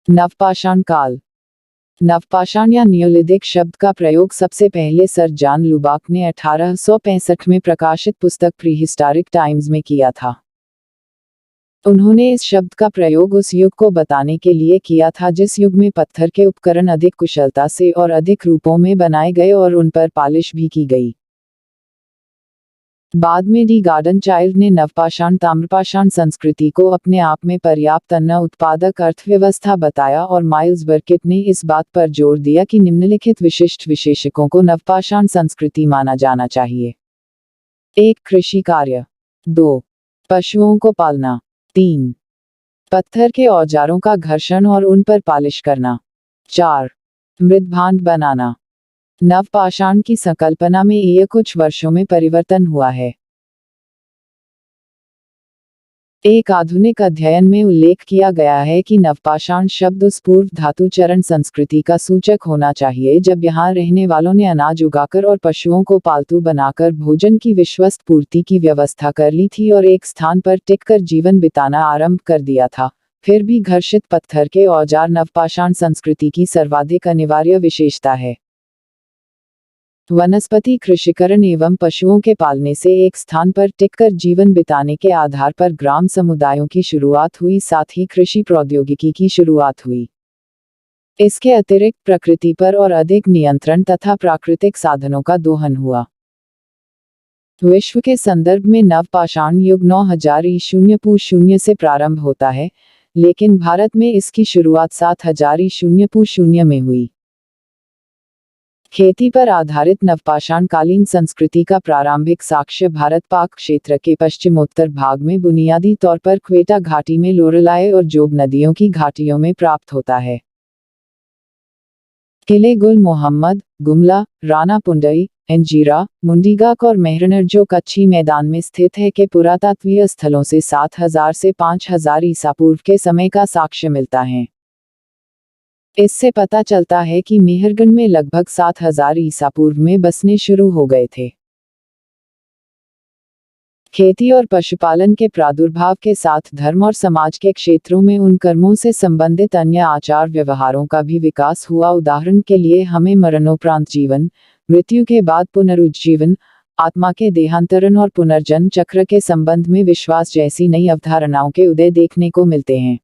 नवपाषाण काल। नवपाषाण या नियोलिथिक शब्द का प्रयोग सबसे पहले सर जॉन लुबाक ने 1865 में प्रकाशित पुस्तक प्रीहिस्टोरिक टाइम्स में किया था। उन्होंने इस शब्द का प्रयोग उस युग को बताने के लिए किया था जिस युग में पत्थर के उपकरण अधिक कुशलता से और अधिक रूपों में बनाए गए और उन पर पॉलिश भी की गई। बाद में डी गार्डन चाइल्ड ने नवपाषाण ताम्रपाषाण संस्कृति को अपने आप में पर्याप्त अन्न उत्पादक अर्थव्यवस्था बताया और माइल्स बर्किट ने इस बात पर जोर दिया कि निम्नलिखित विशिष्ट विशेषकों को नवपाषाण संस्कृति माना जाना चाहिए। 1. कृषि कार्य। 2. पशुओं को पालना। 3. पत्थर के औजारों का घर्षण और उन पर पॉलिश करना। 4. मृदभांड बनाना। नवपाषाण की संकल्पना में यह कुछ वर्षों में परिवर्तन हुआ है। एक आधुनिक अध्ययन में उल्लेख किया गया है कि नवपाषाण शब्द उस पूर्व धातु चरण संस्कृति का सूचक होना चाहिए जब यहाँ रहने वालों ने अनाज उगाकर और पशुओं को पालतू बनाकर भोजन की विश्वस्त पूर्ति की व्यवस्था कर ली थी और एक स्थान पर टिककर जीवन बिताना आरंभ कर दिया था। फिर भी घर्षित पत्थर के औजार नवपाषाण संस्कृति की सर्वाधिक अनिवार्य विशेषता है। वनस्पति कृषिकरण एवं पशुओं के पालने से एक स्थान पर टिककर जीवन बिताने के आधार पर ग्राम समुदायों की शुरुआत हुई, साथ ही कृषि प्रौद्योगिकी की शुरुआत हुई। इसके अतिरिक्त प्रकृति पर और अधिक नियंत्रण तथा प्राकृतिक साधनों का दोहन हुआ। विश्व के संदर्भ में नवपाषाण युग 9000 ईशून्य पू0 से प्रारंभ होता है, लेकिन भारत में इसकी शुरुआत 7000 ईशून्य पू0 में हुई। खेती पर आधारित नवपाषाण कालीन संस्कृति का प्रारंभिक साक्ष्य भारत पाक क्षेत्र के पश्चिमोत्तर भाग में बुनियादी तौर पर क्वेटा घाटी में लोरेलाई और जोब नदियों की घाटियों में प्राप्त होता है। किले गुल मोहम्मद, गुमला, राणा पुंडई, अंजीरा, मुंडीगाक और मेहरनर जो कच्छी मैदान में स्थित है के पुरातात्वीय स्थलों से 7000 से 5000 ईसा पूर्व के समय का साक्ष्य मिलता है। इससे पता चलता है कि मेहरगढ़ में लगभग 7000 ईसा पूर्व में बसने शुरू हो गए थे। खेती और पशुपालन के प्रादुर्भाव के साथ धर्म और समाज के क्षेत्रों में उन कर्मों से संबंधित अन्य आचार व्यवहारों का भी विकास हुआ। उदाहरण के लिए हमें मरणोपरांत जीवन, मृत्यु के बाद पुनरुज्जीवन, आत्मा के देहांतरण और पुनर्जन्म चक्र के संबंध में विश्वास जैसी नई अवधारणाओं के उदय देखने को मिलते हैं।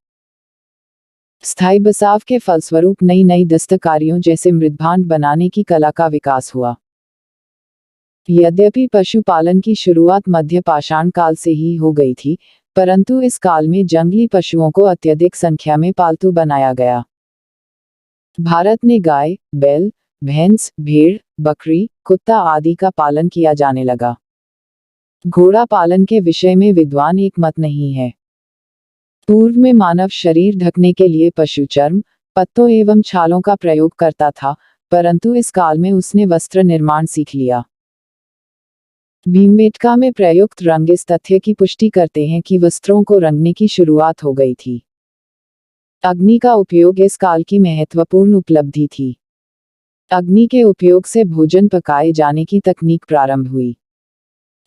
स्थायी बसाव के फलस्वरूप नई दस्तकारियों जैसे मृदभांड बनाने की कला का विकास हुआ। यद्यपि पशुपालन की शुरुआत मध्य पाषाण काल से ही हो गई थी, परंतु इस काल में जंगली पशुओं को अत्यधिक संख्या में पालतू बनाया गया। भारत में गाय, बैल, भैंस, भेड़, बकरी, कुत्ता आदि का पालन किया जाने लगा। घोड़ा पालन के विषय में विद्वान एक मत नहीं है। पूर्व में मानव शरीर ढकने के लिए पशु चर्म, पत्तों एवं छालों का प्रयोग करता था, परंतु इस काल में उसने वस्त्र निर्माण सीख लिया। भीमबेटका में प्रयुक्त रंग इस तथ्य की पुष्टि करते हैं कि वस्त्रों को रंगने की शुरुआत हो गई थी। अग्नि का उपयोग इस काल की महत्वपूर्ण उपलब्धि थी। अग्नि के उपयोग से भोजन पकाए जाने की तकनीक प्रारंभ हुई।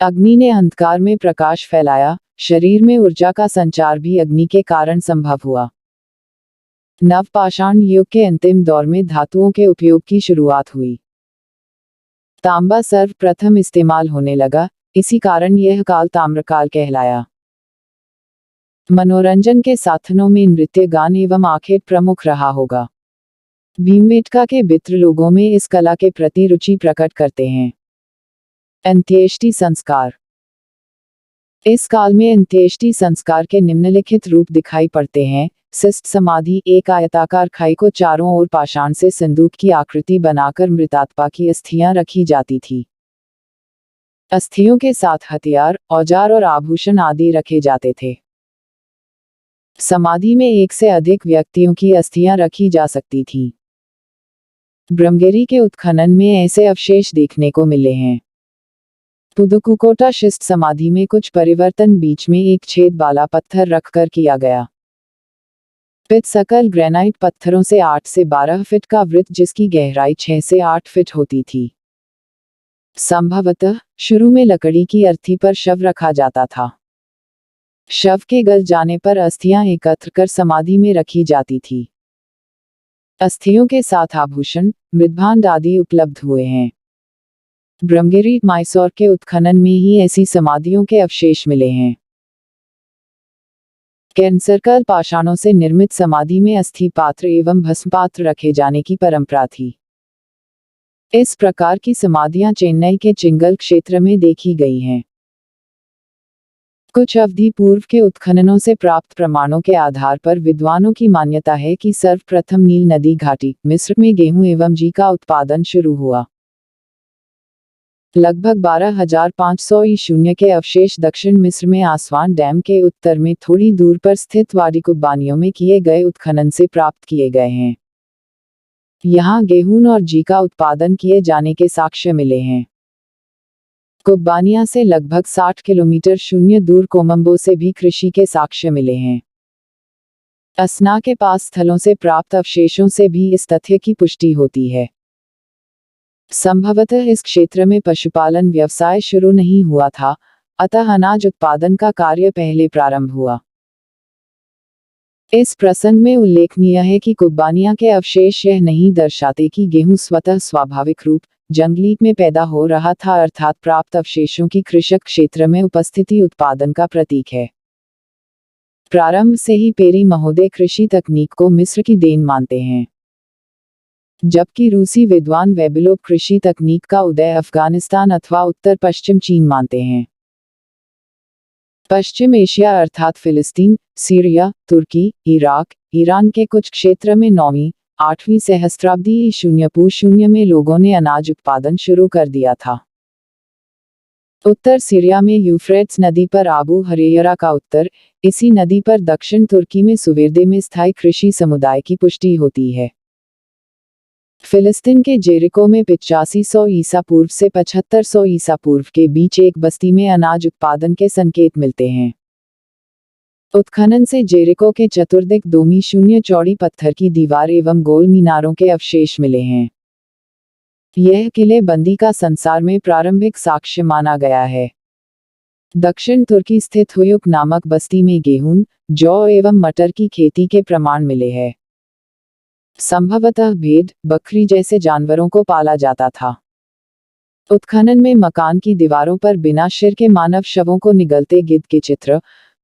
अग्नि ने अंधकार में प्रकाश फैलाया, शरीर में ऊर्जा का संचार भी अग्नि के कारण संभव हुआ। नवपाषाण युग के अंतिम दौर में धातुओं के उपयोग की शुरुआत हुई। तांबा सर्वप्रथम इस्तेमाल होने लगा, इसी कारण यह काल ताम्रकाल कहलाया। मनोरंजन के साधनों में नृत्य, गान एवं आखेट प्रमुख रहा होगा। भीमबेटका के मित्र लोगों में इस कला के प्रति रुचि प्रकट करते हैं। अंत्येष्टि संस्कार। इस काल में अंत्येष्टि संस्कार के निम्नलिखित रूप दिखाई पड़ते हैं। सिस्ट समाधि, एक आयताकार खाई को चारों ओर पाषाण से संदूक की आकृति बनाकर मृतात्मा की अस्थियां रखी जाती थी। अस्थियों के साथ हथियार, औजार और आभूषण आदि रखे जाते थे। समाधि में एक से अधिक व्यक्तियों की अस्थियां रखी जा सकती थीं। ब्रह्मगिरी के उत्खनन में ऐसे अवशेष देखने को मिले हैं। पुदुकोट्टा शिस्ट समाधि में कुछ परिवर्तन बीच में एक छेद वाला पत्थर रखकर किया गया। पित्सकल ग्रेनाइट पत्थरों से 8 से 12 फीट का वृत्त जिसकी गहराई 6 से 8 फीट होती थी। संभवतः शुरू में लकड़ी की अर्थी पर शव रखा जाता था। शव के गल जाने पर अस्थियां एकत्र कर समाधि में रखी जाती थी। अस्थियों के साथ आभूषण, मृद्भांड आदि उपलब्ध हुए हैं। ब्रह्मगिरी, मैसूर के उत्खनन में ही ऐसी समाधियों के अवशेष मिले हैं। कैंसरकल पाषाणों से निर्मित समाधि में अस्थि पात्र एवं भस्म पात्र रखे जाने की परंपरा थी। इस प्रकार की समाधियां चेन्नई के चिंगल क्षेत्र में देखी गई हैं। कुछ अवधि पूर्व के उत्खननों से प्राप्त प्रमाणों के आधार पर विद्वानों की मान्यता है कि सर्वप्रथम नील नदी घाटी, मिस्र में गेहूं एवं जी का उत्पादन शुरू हुआ। लगभग 12,500 ईशून्य के अवशेष दक्षिण मिस्र में आसवान डैम के उत्तर में थोड़ी दूर पर स्थित वाडी कुब्बानियों में किए गए उत्खनन से प्राप्त किए गए हैं। यहाँ गेहूं और जी का उत्पादन किए जाने के साक्ष्य मिले हैं। कुब्बानिया से लगभग 60 किलोमीटर शून्य दूर कोलंबो से भी कृषि के साक्ष्य मिले हैं। असना के पास स्थलों से प्राप्त अवशेषों से भी इस तथ्य की पुष्टि होती है। संभवतः इस क्षेत्र में पशुपालन व्यवसाय शुरू नहीं हुआ था, अतः अनाज उत्पादन का कार्य पहले प्रारंभ हुआ। इस प्रसंग में उल्लेखनीय है कि कुब्बानिया के अवशेष यह नहीं दर्शाते कि गेहूं स्वतः स्वाभाविक रूप जंगली में पैदा हो रहा था, अर्थात प्राप्त अवशेषों की कृषक क्षेत्र में उपस्थिति उत्पादन का प्रतीक है। प्रारंभ से ही पेरी महोदय कृषि तकनीक को मिस्र की देन मानते हैं, जबकि रूसी विद्वान वेबिलोव कृषि तकनीक का उदय अफगानिस्तान अथवा उत्तर पश्चिम चीन मानते हैं। पश्चिम एशिया अर्थात फिलिस्तीन, सीरिया, तुर्की, इराक, ईरान के कुछ क्षेत्र में 9वीं 8वीं सहस्त्राब्दी ईशून्य में लोगों ने अनाज उत्पादन शुरू कर दिया था। उत्तर सीरिया में यूफ्रेट्स नदी पर आबू हरेयरा का उत्तर, इसी नदी पर दक्षिण तुर्की में सुवेरदे में स्थायी कृषि समुदाय की पुष्टि होती है। फिलिस्तीन के जेरिको में 8500 ईसा पूर्व से 7500 ईसा पूर्व के बीच एक बस्ती में अनाज उत्पादन के संकेत मिलते हैं। उत्खनन से जेरिको के चतुर्दिक 2 चौड़ी पत्थर की दीवार एवं गोल मीनारों के अवशेष मिले हैं। यह किले बंदी का संसार में प्रारंभिक साक्ष्य माना गया है। दक्षिण तुर्की स्थित हुयुक नामक बस्ती में गेहूं, जौ एवं मटर की खेती के प्रमाण मिले हैं। संभवतः भेड़, बकरी जैसे जानवरों को पाला जाता था। उत्खनन में मकान की दीवारों पर बिना सिर के मानव शवों को निगलते गिद्ध के चित्र,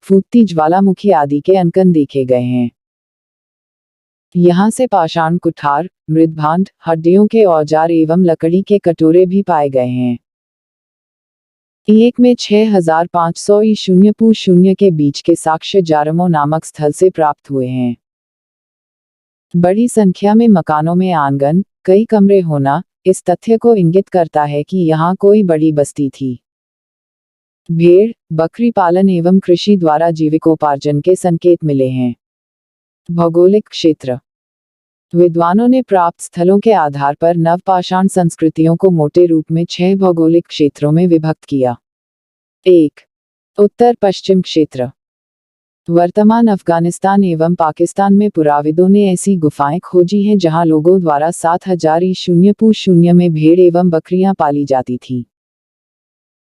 फूटती ज्वालामुखी आदि के अंकन देखे गए हैं। यहाँ से पाषाण कुठार, मृद्भांड, हड्डियों के औजार एवं लकड़ी के कटोरे भी पाए गए हैं। एक में 6500 ईशून्य के बीच के साक्ष्य जारमो नामक स्थल से प्राप्त हुए हैं। बड़ी संख्या में मकानों में आंगन, कई कमरे होना इस तथ्य को इंगित करता है कि यहाँ कोई बड़ी बस्ती थी। भेड़, बकरी पालन एवं कृषि द्वारा जीविकोपार्जन के संकेत मिले हैं। भौगोलिक क्षेत्र। विद्वानों ने प्राप्त स्थलों के आधार पर नवपाषाण संस्कृतियों को मोटे रूप में 6 भौगोलिक क्षेत्रों में विभक्त किया। 1. उत्तर पश्चिम क्षेत्र। वर्तमान अफगानिस्तान एवं पाकिस्तान में पुराविदों ने ऐसी गुफाएं खोजी हैं जहां लोगों द्वारा 7000 ईशून्य में भेड़ एवं बकरियां पाली जाती थीं।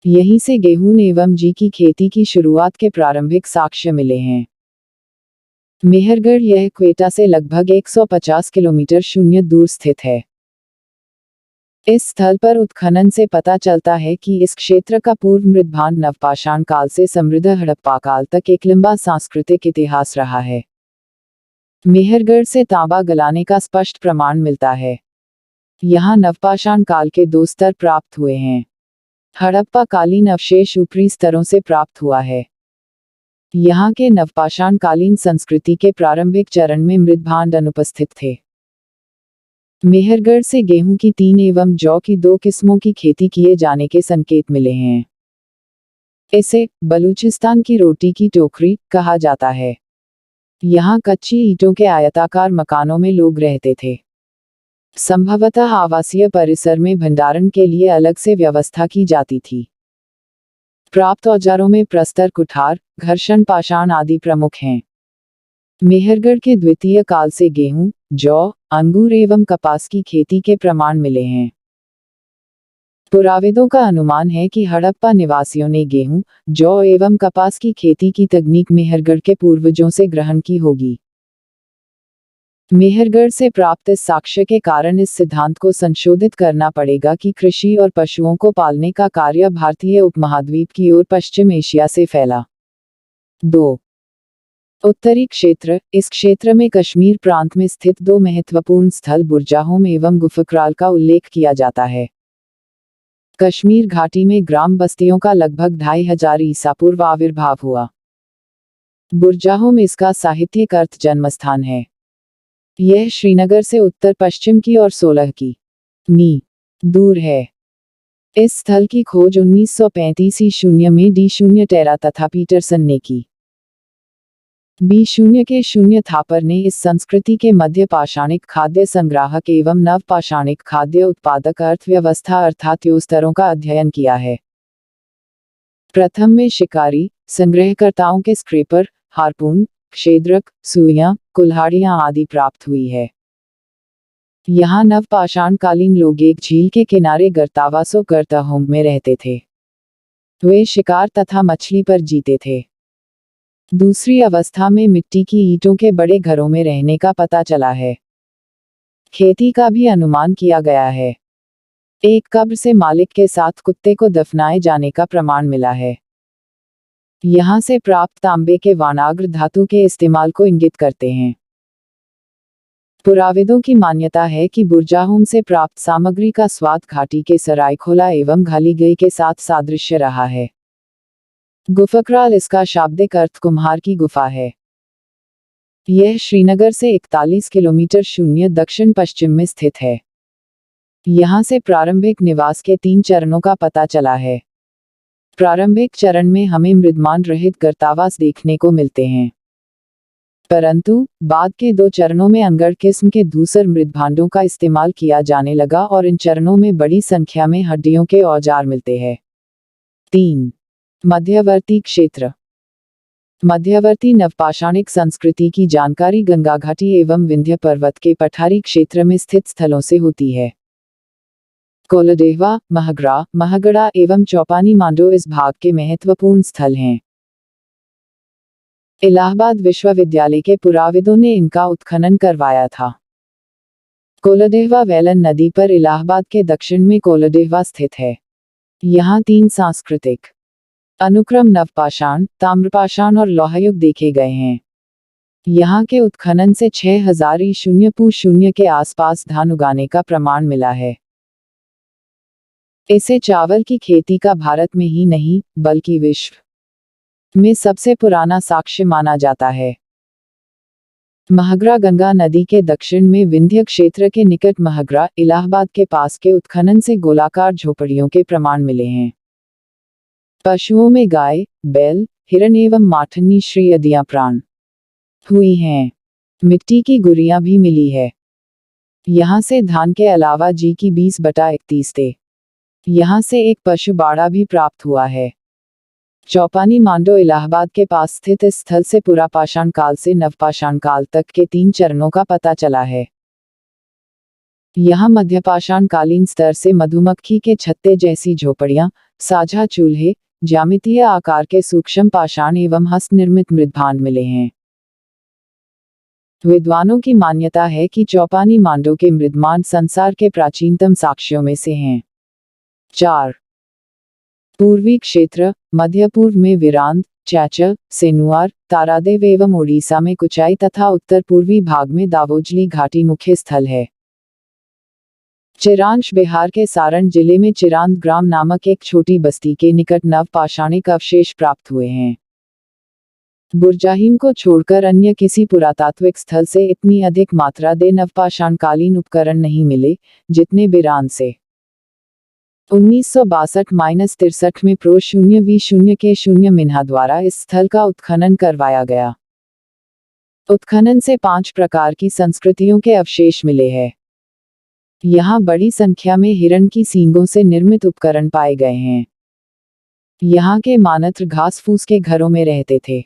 यहीं से गेहूं एवं जी की खेती की शुरुआत के प्रारंभिक साक्ष्य मिले हैं। मेहरगढ़ यह क्वेटा से लगभग 150 किलोमीटर शून्य दूर स्थित है। इस स्थल पर उत्खनन से पता चलता है कि इस क्षेत्र का पूर्व मृद्भांड नवपाषाण काल से समृद्ध हड़प्पा काल तक एक लंबा सांस्कृतिक इतिहास रहा है। मेहरगढ़ से तांबा गलाने का स्पष्ट प्रमाण मिलता है। यहाँ नवपाषाण काल के 2 स्तर प्राप्त हुए हैं। हड़प्पा कालीन अवशेष ऊपरी स्तरों से प्राप्त हुआ है। यहाँ के नवपाषाण कालीन संस्कृति के प्रारंभिक चरण में मृद्भांड अनुपस्थित थे। मेहरगढ़ से गेहूं की 3 एवं जौ की 2 किस्मों की खेती किए जाने के संकेत मिले हैं। इसे बलूचिस्तान की रोटी की टोकरी कहा जाता है। यहाँ कच्ची ईंटों के आयताकार मकानों में लोग रहते थे। संभवतः आवासीय परिसर में भंडारण के लिए अलग से व्यवस्था की जाती थी। प्राप्त औजारों में प्रस्तर कुठार, घर्षण पाषाण आदि प्रमुख हैं। मेहरगढ़ के द्वितीय काल से गेहूं, जौ, अंगूर एवं कपास की खेती के प्रमाण मिले हैं। पुराविदों का अनुमान है कि हड़प्पा निवासियों ने गेहूं, जौ एवं कपास की खेती की तकनीक मेहरगढ़ के पूर्वजों से ग्रहण की होगी। मेहरगढ़ से प्राप्त इस साक्ष्य के कारण इस सिद्धांत को संशोधित करना पड़ेगा कि कृषि और पशुओं को पालने का कार्य भारतीय उपमहाद्वीप की ओर पश्चिम एशिया से फैला। 2. उत्तरी क्षेत्र। इस क्षेत्र में कश्मीर प्रांत में स्थित दो महत्वपूर्ण स्थल बुर्जाहोम एवं गुफकराल का उल्लेख किया जाता है। कश्मीर घाटी में ग्राम बस्तियों का लगभग 2500 ईसा पूर्व आविर्भाव हुआ। बुर्जाहोम इसका साहित्यिक अर्थ जन्मस्थान है। यह श्रीनगर से उत्तर पश्चिम की और 16 की.मी. दूर है। इस स्थल की खोज 1935 ईशून्य में डी0 टेरा तथा पीटरसन ने की। बी0 के शून्य थापर ने इस संस्कृति के मध्य पाषाणिक खाद्य संग्राहक एवं नव पाषाणिक खाद्य उत्पादक अर्थव्यवस्था अर्थात स्तरों का अध्ययन किया है। प्रथम में शिकारी संग्रहकर्ताओं के स्क्रेपर, हार्पून, क्षेद्रक, सुइयां, कुल्हाड़ियां आदि प्राप्त हुई है। यहाँ नव पाषाणकालीन लोग एक झील के किनारे गर्तावासो गर्ताहोम में रहते थे। वे शिकार तथा मछली पर जीते थे। दूसरी अवस्था में मिट्टी की ईंटों के बड़े घरों में रहने का पता चला है। खेती का भी अनुमान किया गया है। एक कब्र से मालिक के साथ कुत्ते को दफनाए जाने का प्रमाण मिला है। यहाँ से प्राप्त तांबे के वानाग्र धातु के इस्तेमाल को इंगित करते हैं। पुराविदों की मान्यता है कि बुर्जाहोम से प्राप्त सामग्री का स्वाद घाटी के सरायखोला एवं घालीगई के साथ सादृश्य रहा है। गुफकराल इसका शाब्दिक अर्थ कुम्हार की गुफा है। यह श्रीनगर से 41 किलोमीटर शून्य दक्षिण पश्चिम में स्थित है। यहाँ से प्रारंभिक निवास के 3 चरणों का पता चला है। प्रारंभिक चरण में हमें मृदमान रहित गर्तावास देखने को मिलते हैं, परंतु बाद के 2 चरणों में अंगड़ किस्म के धूसर मृदभांडों का इस्तेमाल किया जाने लगा और इन चरणों में बड़ी संख्या में हड्डियों के औजार मिलते हैं। 3. मध्यवर्ती क्षेत्र। मध्यवर्ती नवपाषाणिक संस्कृति की जानकारी गंगा घाटी एवं विंध्य पर्वत के पठारी क्षेत्र में स्थित स्थलों से होती है। कोलदेहवा, महगरा, महगड़ा एवं चौपानी मांडो इस भाग के महत्वपूर्ण स्थल हैं। इलाहाबाद विश्वविद्यालय के पुराविदों ने इनका उत्खनन करवाया था। कोलदेहवा वेलन नदी पर इलाहाबाद के दक्षिण में कोलदेहवा स्थित है। यहाँ 3 सांस्कृतिक अनुक्रम नवपाषाण, ताम्रपाषाण और लौहयुग देखे गए हैं। यहाँ के उत्खनन से 6000 ईशून्य पू0 के आसपास धान उगाने का प्रमाण मिला है। इसे चावल की खेती का भारत में ही नहीं बल्कि विश्व में सबसे पुराना साक्ष्य माना जाता है। महगरा गंगा नदी के दक्षिण में विंध्य क्षेत्र के निकट महगरा, इलाहाबाद के पास के उत्खनन से गोलाकार झोपड़ियों के प्रमाण मिले हैं। पशुओं में गाय, बैल, हिरण एवं माठन्नी श्रीयदियां प्राण हुई हैं। मिट्टी की गुरियां भी मिली है। यहाँ से धान के अलावा जी की 20/31 थे। यहाँ से एक पशु बाड़ा भी प्राप्त हुआ है। चौपानी मांडो इलाहाबाद के पास स्थित इस स्थल से पुरापाषाण काल से नवपाषाण काल तक के 3 चरणों का पता चला है। यहाँ मध्यपाषाण कालीन स्तर से मधुमक्खी के छत्ते जैसी झोपड़ियां, साझा चूल्हे, ज्यामितीय आकार के सूक्ष्म पाषाण एवं हस्त निर्मित मृदभांड मिले हैं। विद्वानों की मान्यता है कि चौपानी मांडो के मृदभांड संसार के प्राचीनतम साक्ष्यों में से हैं। 4. पूर्वी क्षेत्र। मध्य पूर्व में विरांद, चैचल, सेनुआर, तारादेव एवं ओडिशा में कुचाई तथा उत्तर पूर्वी भाग में दावोजली घाटी मुख्य स्थल है। चिरांश बिहार के सारण जिले में चिरांद ग्राम नामक एक छोटी बस्ती के निकट नवपाषाणिक अवशेष प्राप्त हुए हैं। बुर्जाहीम को छोड़कर अन्य किसी पुरातात्विक स्थल से इतनी अधिक मात्रा दे नवपाषाणकालीन उपकरण नहीं मिले जितने बिरांद से। 1962-63 में प्रो-0 के 0 मिन्हा द्वारा इस स्थल का उत्खनन करवाया गया। उत्खनन से 5 प्रकार की संस्कृतियों के अवशेष मिले हैं। यहाँ बड़ी संख्या में हिरण की सींगों से निर्मित उपकरण पाए गए हैं। यहाँ के मानत्र घास फूस के घरों में रहते थे।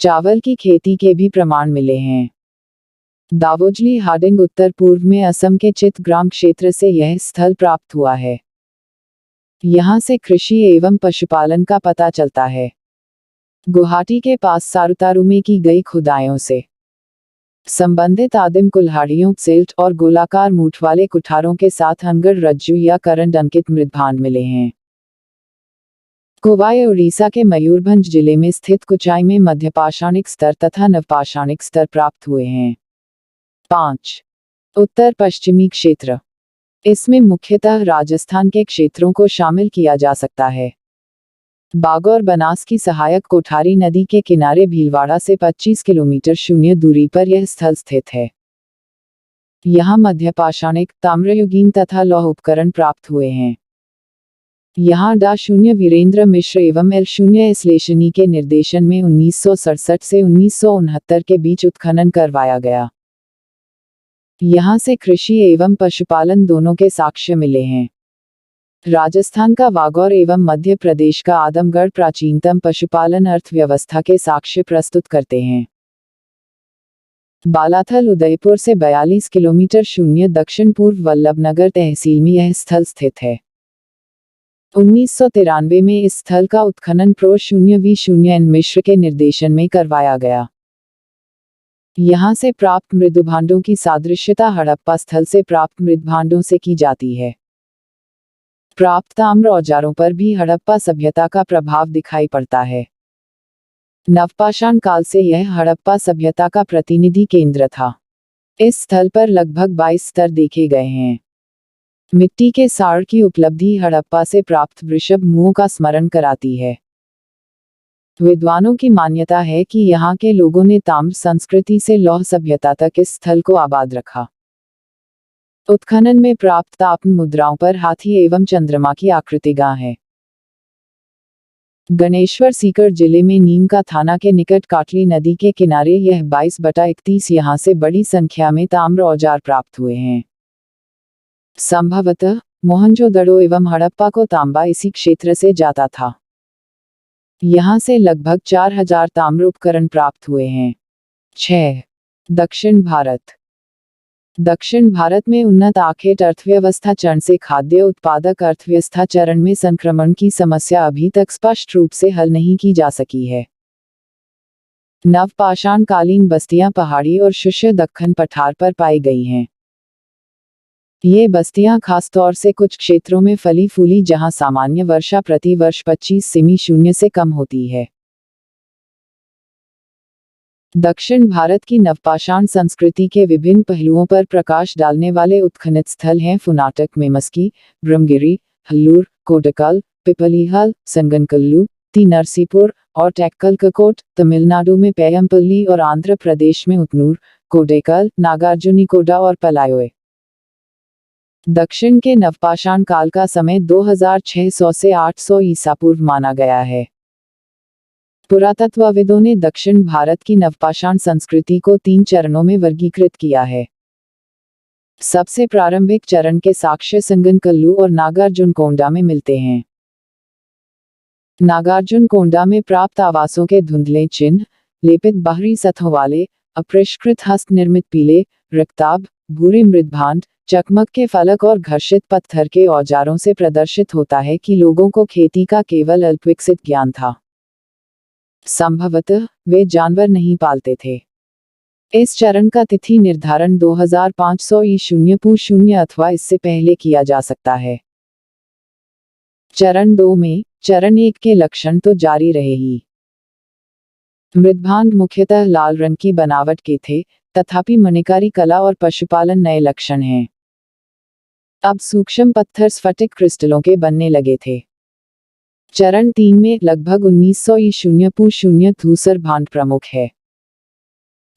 चावल की खेती के भी प्रमाण मिले हैं। दावोजली हार्डिंग उत्तर पूर्व में असम के चित्तग्राम क्षेत्र से यह स्थल प्राप्त हुआ है। यहाँ से कृषि एवं पशुपालन का पता चलता है। गुवाहाटी के पास सारुतारू में की गई खुदाइयों से संबंधित आदिम कुल्हाड़ियों, सिल्ट और गोलाकार मूठ वाले कुठारों के साथ अनगढ़ रज्जु या करंड अंकित मृदभांड मिले हैं। कोवाय उड़ीसा के मयूरभंज जिले में स्थित कुचाई में मध्यपाषाणिक स्तर तथा नवपाषाणिक स्तर प्राप्त हुए हैं। 5. उत्तर पश्चिमी क्षेत्र। इसमें मुख्यतः राजस्थान के क्षेत्रों को शामिल किया जा सकता है। बागौर बनास की सहायक कोठारी नदी के किनारे भीलवाड़ा से 25 किलोमीटर शून्य दूरी पर यह स्थल स्थित है। यहाँ मध्यपाषाणिक, ताम्रयुगीन तथा लौह उपकरण प्राप्त हुए हैं। यहाँ डा. वीरेंद्र मिश्र एवं L. श्लेषणी के निर्देशन में 1967 से 1969 के बीच उत्खनन करवाया गया। यहाँ से कृषि एवं पशुपालन दोनों के साक्ष्य मिले हैं। राजस्थान का वागौर एवं मध्य प्रदेश का आदमगढ़ प्राचीनतम पशुपालन अर्थव्यवस्था के साक्ष्य प्रस्तुत करते हैं। बालाथल उदयपुर से 42 किलोमीटर शून्य दक्षिण पूर्व वल्लभनगर तहसील में यह स्थल स्थित है। 1993 में इस स्थल का उत्खनन प्रो. V. मिश्र के निर्देशन में करवाया गया। यहाँ से प्राप्त मृदुभांडों की सादृश्यता हड़प्पा स्थल से प्राप्त मृदभांडों से की जाती है। प्राप्त ताम्र औजारों पर भी हड़प्पा सभ्यता का प्रभाव दिखाई पड़ता है। नवपाषाण काल से यह हड़प्पा सभ्यता का प्रतिनिधि केंद्र था। इस स्थल पर लगभग 22 स्तर देखे गए हैं। मिट्टी के साड़ की उपलब्धि हड़प्पा से प्राप्त वृषभ मुओं का स्मरण कराती है। विद्वानों की मान्यता है कि यहाँ के लोगों ने ताम्र संस्कृति से लौह सभ्यता तक इस स्थल को आबाद रखा। उत्खनन में प्राप्त ताम्र मुद्राओं पर हाथी एवं चंद्रमा की आकृतियां हैं। गणेश्वर सीकर जिले में नीम का थाना के निकट काटली नदी के किनारे यह 22/31 यहाँ से बड़ी संख्या में ताम्र औजार प्राप्त हुए हैं। संभवतः मोहनजोदड़ो एवं हड़प्पा को तांबा इसी क्षेत्र से जाता था। यहाँ से लगभग 4000 ताम्र उपकरण प्राप्त हुए हैं। 6. दक्षिण भारत। दक्षिण भारत में उन्नत आखेट अर्थव्यवस्था चरण से खाद्य उत्पादक अर्थव्यवस्था चरण में संक्रमण की समस्या अभी तक स्पष्ट रूप से हल नहीं की जा सकी है। नवपाषाण कालीन बस्तियां पहाड़ी और शुष्क दक्कन पठार पर पाई गई हैं। ये बस्तियां खासतौर से कुछ क्षेत्रों में फली फूली जहां सामान्य वर्षा प्रति वर्ष 25 सेमी शून्य से कम होती है। दक्षिण भारत की नवपाषाण संस्कृति के विभिन्न पहलुओं पर प्रकाश डालने वाले उत्खनित स्थल हैं फुनाटक में मस्की, ब्रह्मगिरी, हल्लूर, कोडकल, पिपलीहाल, संगनकल्लू, ती नरसीपुर और टेक्कलकोट। तमिलनाडु में पेयमपल्ली और आंध्र प्रदेश में उतनूर, कोडेकल, नागार्जुनिकोडा और पलायोए। दक्षिण के नवपाषाण काल का समय 2600 से 800 ईसा पूर्व माना गया है। पुरातत्वविदों ने दक्षिण भारत की नवपाषाण संस्कृति को 3 चरणों में वर्गीकृत किया है। सबसे प्रारंभिक चरण के साक्ष्य संगनकल्लू और नागार्जुनकोंडा में मिलते हैं। नागार्जुनकोंडा में प्राप्त आवासों के धुंधले चिन्ह, लेपित बाहरी सतहों वाले, अपरिष्कृत हस्त निर्मित पीले, रक्ताभ, भूरे मृदभांड, चकमक के फलक और घर्षित पत्थर के औजारों से प्रदर्शित होता है कि लोगों को खेती का केवल अल्पविकसित ज्ञान था। संभवतः वे जानवर नहीं पालते थे। इस चरण का तिथि निर्धारण 2500 ई. अथवा इससे पहले किया जा सकता है। चरण 2 में चरण 1 के लक्षण तो जारी रहे ही। मृदभांड मुख्यतः लाल रंग की बनावट के थे, तथापि मणिकारी कला और पशुपालन नए लक्षण हैं। अब सूक्ष्म पत्थर स्फटिक क्रिस्टलों के बनने लगे थे। चरण 3 में लगभग 1900 ई. धूसर भांड प्रमुख है।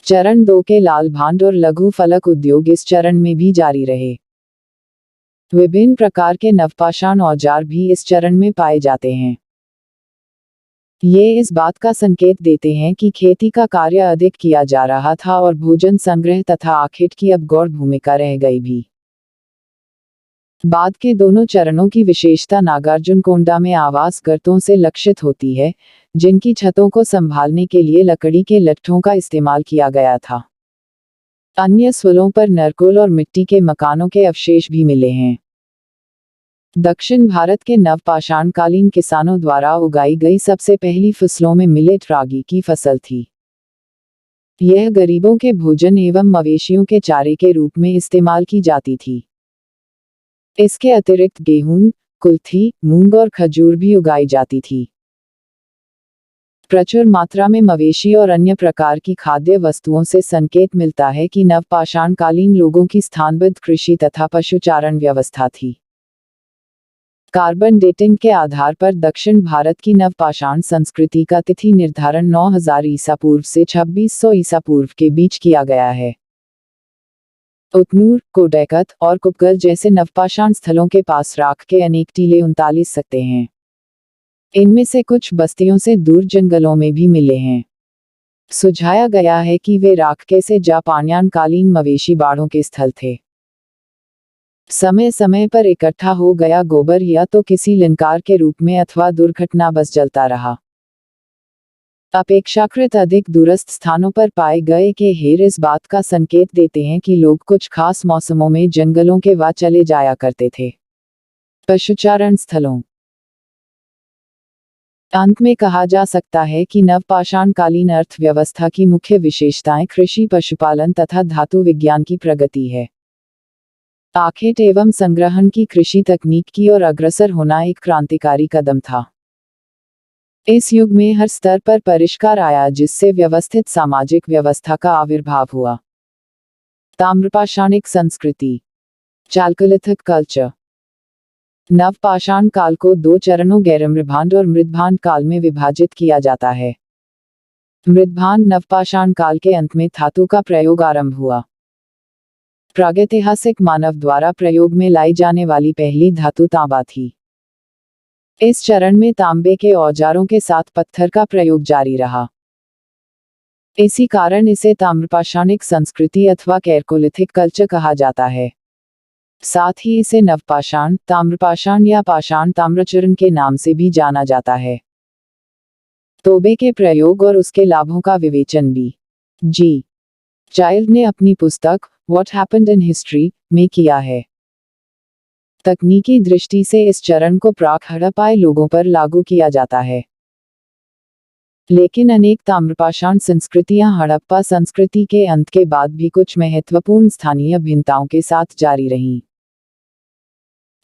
चरण 2 के लाल भांड और लघु फलक उद्योग इस चरण में भी जारी रहे। विभिन्न प्रकार के नवपाषाण औजार भी इस चरण में पाए जाते हैं। ये इस बात का संकेत देते हैं कि खेती का कार्य अधिक किया जा रहा था और भोजन संग्रह तथा आखेट की अब गौण भूमिका रह गई भी। बाद के दोनों चरणों की विशेषता नागार्जुनकोंडा में आवास गर्तों से लक्षित होती है, जिनकी छतों को संभालने के लिए लकड़ी के लट्ठों का इस्तेमाल किया गया था। अन्य स्वलों पर नरकोल और मिट्टी के मकानों के अवशेष भी मिले हैं। दक्षिण भारत के नवपाषाण कालीन किसानों द्वारा उगाई गई सबसे पहली फसलों में मिलेट रागी की फसल थी। यह गरीबों के भोजन एवं मवेशियों के चारे के रूप में इस्तेमाल की जाती थी। इसके अतिरिक्त गेहूं, कुल्थी, मूंग और खजूर भी उगाई जाती थी। प्रचुर मात्रा में मवेशी और अन्य प्रकार की खाद्य वस्तुओं से संकेत मिलता है कि नवपाषाणकालीन लोगों की स्थानबद्ध कृषि तथा पशुचारण व्यवस्था थी। कार्बन डेटिंग के आधार पर दक्षिण भारत की नवपाषाण संस्कृति का तिथि निर्धारण 9000 ईसा पूर्व से 2600 ईसा पूर्व के बीच किया गया है। उतनूर, कोडैकत और कुपगल जैसे नवपाषाण स्थलों के पास राख के अनेक टीले 39 सकते हैं। इनमें से कुछ बस्तियों से दूर जंगलों में भी मिले हैं। सुझाया गया है कि वे राख से जापानियान कालीन मवेशी बाड़ों के स्थल थे। समय समय पर इकट्ठा हो गया गोबर या तो किसी लिंकार के रूप में अथवा दुर्घटनावश जलता रहा। अपेक्षाकृत अधिक दूरस्थ स्थानों पर पाए गए के हेर इस बात का संकेत देते हैं कि लोग कुछ खास मौसमों में जंगलों के वा चले जाया करते थे। पशुचारण स्थलों। अंत में कहा जा सकता है कि नवपाषाणकालीन अर्थव्यवस्था की मुख्य विशेषताएं कृषि, पशुपालन तथा धातु विज्ञान की प्रगति है। आखेट एवं संग्रहण की कृषि तकनीक की ओर अग्रसर होना एक क्रांतिकारी कदम था। इस युग में हर स्तर पर परिष्कार आया, जिससे व्यवस्थित सामाजिक व्यवस्था का आविर्भाव हुआ। ताम्रपाषाणिक संस्कृति, चाल्कोलिथिक कल्चर। नवपाषाण काल को दो चरणों गैरमृद्भांड और मृद्भांड काल में विभाजित किया जाता है। मृद्भांड नवपाषाण काल के अंत में धातु का प्रयोग आरंभ हुआ। प्रागैतिहासिक मानव द्वारा प्रयोग में लाई जाने वाली पहली धातु तांबा थी। इस चरण में तांबे के औजारों के साथ पत्थर का प्रयोग जारी रहा। इसी कारण इसे ताम्रपाषाणिक संस्कृति अथवा कैल्कोलिथिक कल्चर कहा जाता है। साथ ही इसे नवपाषाण, ताम्रपाषाण या पाषाण ताम्रचूर्ण के नाम से भी जाना जाता है। तोबे के प्रयोग और उसके लाभों का विवेचन भी जी चाइल्ड ने अपनी पुस्तक व्हाट हैपेंड इन हिस्ट्री में किया है। तकनीकी दृष्टि से इस चरण को प्राक हड़प्पाई लोगों पर लागू किया जाता है, लेकिन अनेक ताम्रपाषाण संस्कृतियां हड़प्पा संस्कृति के अंत के बाद भी कुछ महत्वपूर्ण स्थानीय भिन्नताओं के साथ जारी रहीं।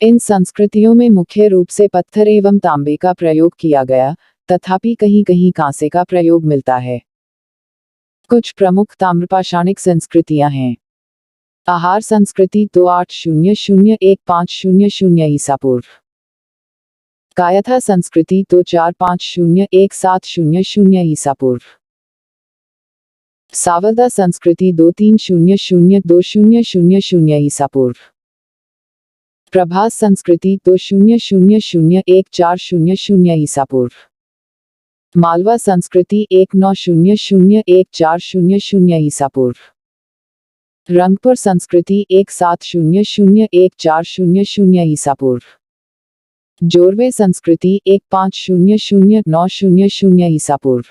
इन संस्कृतियों में मुख्य रूप से पत्थर एवं तांबे का प्रयोग किया गया, तथापि कहीं कहीं कांसे का प्रयोग मिलता है। कुछ प्रमुख ताम्रपाषाणिक संस्कृतियां हैं। आहार संस्कृति तो 800-1500 ईसा पूर्व। कायथा संस्कृति तो 450-1700 ईसा पूर्व। सावरदा संस्कृति 2300-2000 ईसा पूर्व। प्रभास संस्कृति तो 00-1400 ईसा पूर्व। मालवा संस्कृति 1900-1400 ईसा पूर्व। रंगपुर संस्कृति 1700-1400 ईसा पूर्व। जोरवे संस्कृति 1500-900 ईसा पूर्व।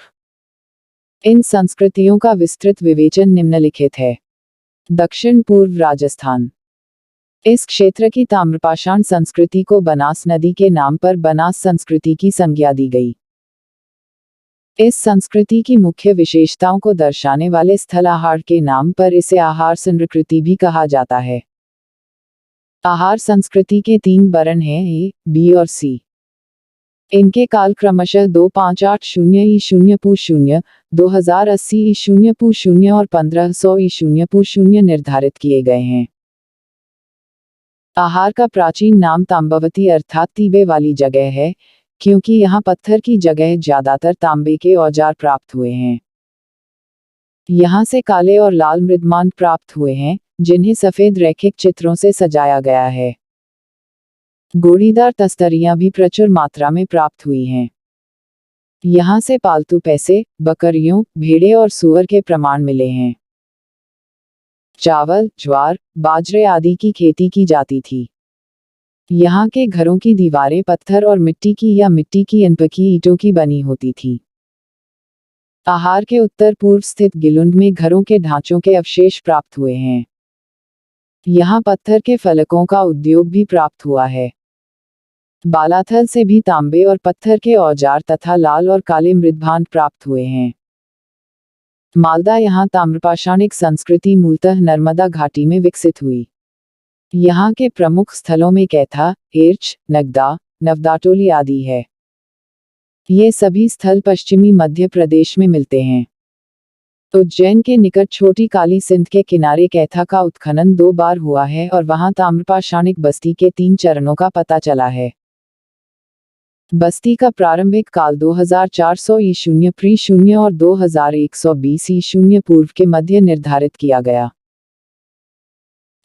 इन संस्कृतियों का विस्तृत विवेचन निम्नलिखित है। दक्षिण पूर्व राजस्थान। इस क्षेत्र की ताम्रपाषाण संस्कृति को बनास नदी के नाम पर बनास संस्कृति की संज्ञा दी गई। इस संस्कृति की मुख्य विशेषताओं को दर्शाने वाले स्थल आहार के नाम पर इसे आहार संस्कृति भी कहा जाता है। आहार संस्कृति के 3 वर्ण हैं, ए, बी और सी। इनके काल क्रमशः 2580 ई0 पू 0, 2080 ई0 पू 0 और 1500 ई0 पू 0 निर्धारित किए गए हैं। आहार का प्राचीन नाम तांबवती अर्थात तीबे वाली जगह है, क्योंकि यहाँ पत्थर की जगह ज्यादातर तांबे के औजार प्राप्त हुए हैं। यहाँ से काले और लाल मृद्भांड प्राप्त हुए हैं, जिन्हें सफेद रैखिक चित्रों से सजाया गया है। गोड़ीदार तस्तरियां भी प्रचुर मात्रा में प्राप्त हुई हैं। यहाँ से पालतू पैसे, बकरियों, भेड़े और सूअर के प्रमाण मिले हैं। चावल, ज्वार, बाजरे आदि की खेती की जाती थी। यहाँ के घरों की दीवारें पत्थर और मिट्टी की या मिट्टी की अनपकी ईंटों की बनी होती थी। आहार के उत्तर पूर्व स्थित गिलुंड में घरों के ढांचों के अवशेष प्राप्त हुए हैं। यहाँ पत्थर के फलकों का उद्योग भी प्राप्त हुआ है। बालाथल से भी तांबे और पत्थर के औजार तथा लाल और काले मृद्भांड प्राप्त हुए हैं। मालदा यहाँ ताम्रपाषाणिक संस्कृति मूलतः नर्मदा घाटी में विकसित हुई। यहाँ के प्रमुख स्थलों में कैथा, एर्च, नगदा, नवदाटोली आदि है। ये सभी स्थल पश्चिमी मध्य प्रदेश में मिलते हैं। उज्जैन के निकट छोटी काली सिंध के किनारे कैथा का उत्खनन 2 बार हुआ है और वहां ताम्रपाषाणिक बस्ती के 3 चरणों का पता चला है। बस्ती का प्रारंभिक काल 2400 ई प्री शून्य और 2120 ई पूर्व के मध्य निर्धारित किया गया।